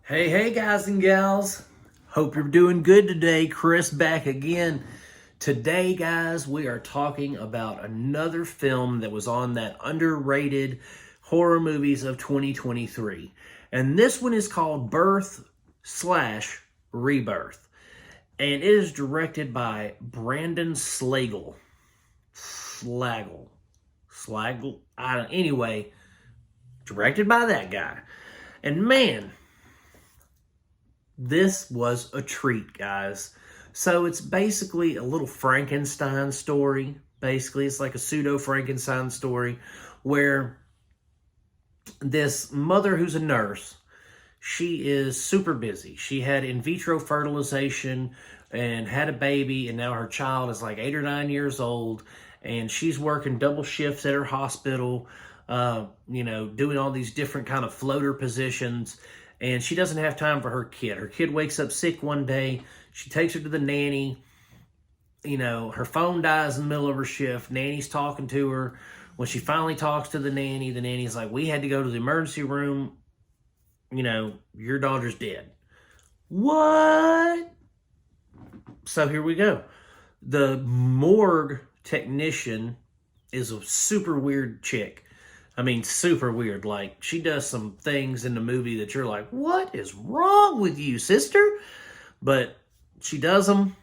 Hey guys and gals. Hope you're doing good today. Chris back again. Today, guys, we are talking about another film that was on that underrated horror movies of 2023. And this one is called Rebirth. And it is directed by Brandon Slagle. Anyway, directed by that guy. And man, this was a treat, guys. So it's basically a little Frankenstein story. Basically, it's like a pseudo Frankenstein story where this mother who's a nurse, she is super busy. She had in vitro fertilization and had a baby, and now her child is like 8 or 9 years old, and she's working double shifts at her hospital, doing all these different kind of floater positions. And she doesn't have time for her kid. Her kid wakes up sick one day. She takes her to the nanny. Her phone dies in the middle of her shift. Nanny's talking to her. When she finally talks to the nanny's like, we had to go to the emergency room. Your daughter's dead. What? So here we go. The morgue technician is a super weird chick. I mean, super weird. Like, she does some things in the movie that you're like, what is wrong with you, sister? But she does them,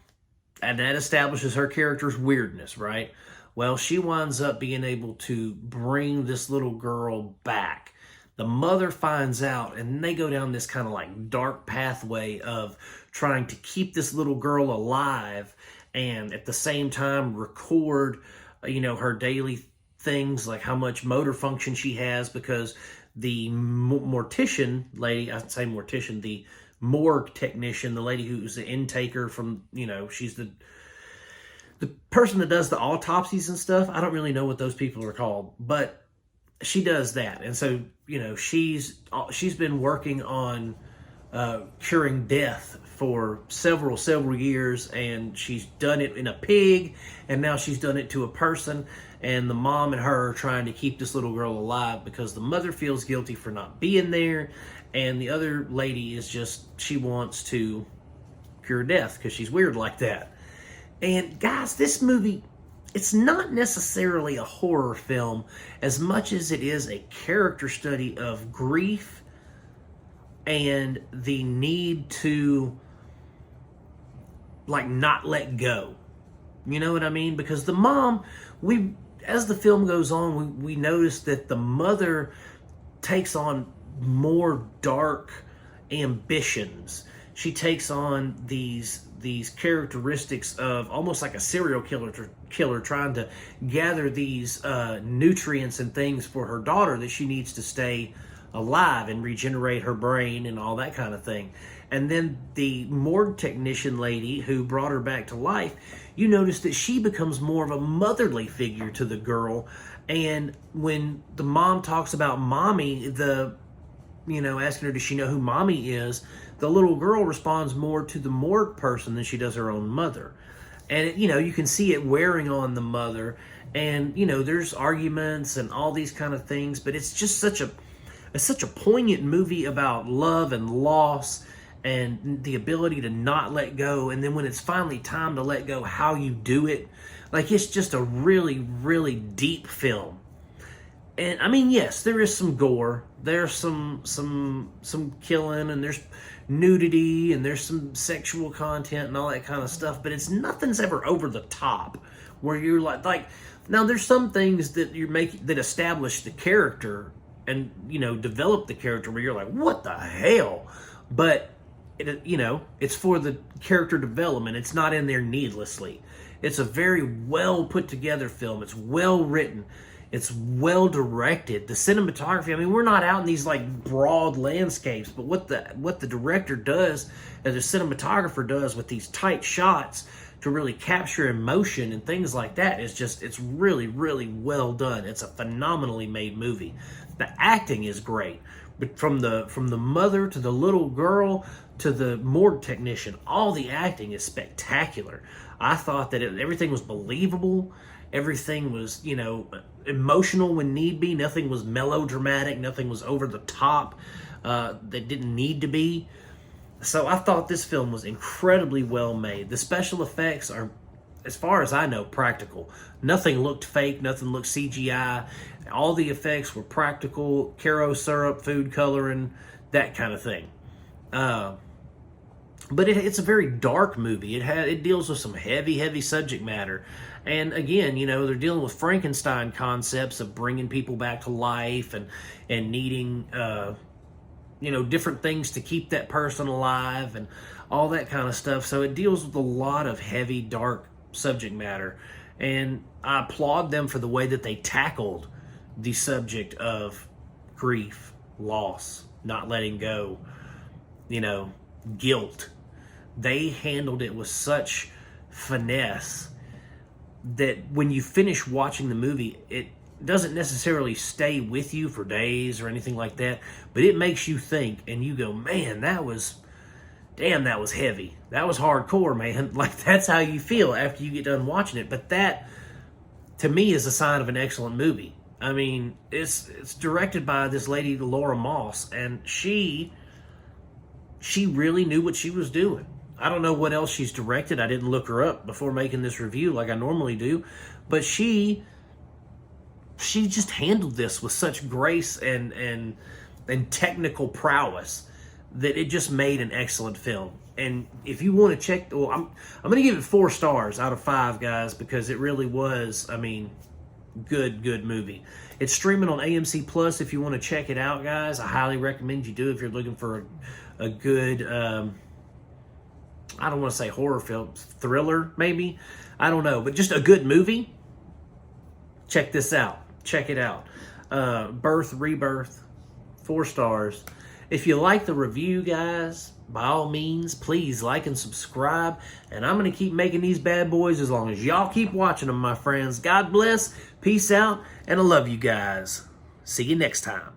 and that establishes her character's weirdness, right? Well, she winds up being able to bring this little girl back. The mother finds out, and they go down this kind of like dark pathway of trying to keep this little girl alive and at the same time record, her daily things like how much motor function she has, because the mortician lady, the morgue technician, the lady who's the intaker from, she's the person that does the autopsies and stuff. I don't really know what those people are called, but she does that. And so, she's been working on curing death for several years, and she's done it in a pig, and now she's done it to a person. And the mom and her are trying to keep this little girl alive because the mother feels guilty for not being there, and the other lady is she wants to cure death because she's weird like that. And guys, this movie, it's not necessarily a horror film as much as it is a character study of grief and the need to not let go. You know what I mean? Because the mom, as the film goes on, we notice that the mother takes on more dark ambitions. She takes on these characteristics of almost like a serial killer trying to gather these nutrients and things for her daughter that she needs to stay alive and regenerate her brain and all that kind of thing. And then the morgue technician lady who brought her back to life, you notice that she becomes more of a motherly figure to the girl. And when the mom talks about mommy, asking her, does she know who mommy is? The little girl responds more to the morgue person than she does her own mother. And, you can see it wearing on the mother. And, there's arguments and all these kind of things, but it's just such a poignant movie about love and loss and the ability to not let go. And then when it's finally time to let go, how you do it. It's just a really, really deep film. And I mean, yes, there is some gore. There's some killing, and there's nudity, and there's some sexual content and all that kind of stuff. But nothing's ever over the top where you're like now there's some things that that establish the character and develop the character where you're like, what the hell? But it's for the character development. It's not in there needlessly. It's a very well put together film. It's well written. It's well directed. The cinematography, I mean, we're not out in these broad landscapes, but what the director does, as a cinematographer does with these tight shots to really capture emotion and things like that, it's really, really well done. It's a phenomenally made movie. The acting is great. But from the mother to the little girl to the morgue technician, all the acting is spectacular. I thought that everything was believable. Everything was, you know, emotional when need be. Nothing was melodramatic. Nothing was over the top that didn't need to be. So I thought this film was incredibly well made. The special effects are, as far as I know, practical. Nothing looked fake. Nothing looked CGI. All the effects were practical. Caro syrup, food coloring, that kind of thing. But it's a very dark movie. It deals with some heavy subject matter. And again, you know, they're dealing with Frankenstein concepts of bringing people back to life and needing, you know, different things to keep that person alive and all that kind of stuff. So it deals with a lot of heavy, dark subject matter. And I applaud them for the way that they tackled the subject of grief, loss, not letting go, you know, guilt. They handled it with such finesse that when you finish watching the movie, it doesn't necessarily stay with you for days or anything like that, but it makes you think and you go, man, that was heavy. That was hardcore, man. Like, that's how you feel after you get done watching it. But that, to me, is a sign of an excellent movie. I mean, it's directed by this lady, Laura Moss, and she really knew what she was doing. I don't know what else she's directed. I didn't look her up before making this review like I normally do. But she just handled this with such grace and technical prowess that it just made an excellent film. And if you want to check, well, I'm going to give it 4 stars out of 5, guys, because it really was, I mean, good movie. It's streaming on AMC Plus if you want to check it out, guys. I highly recommend you do if you're looking for a good, I don't want to say horror film, thriller maybe. I don't know, but just a good movie. Check this out. Check it out. Rebirth, 4 stars. If you like the review, guys, by all means, please like and subscribe. And I'm going to keep making these bad boys as long as y'all keep watching them, my friends. God bless. Peace out. And I love you guys. See you next time.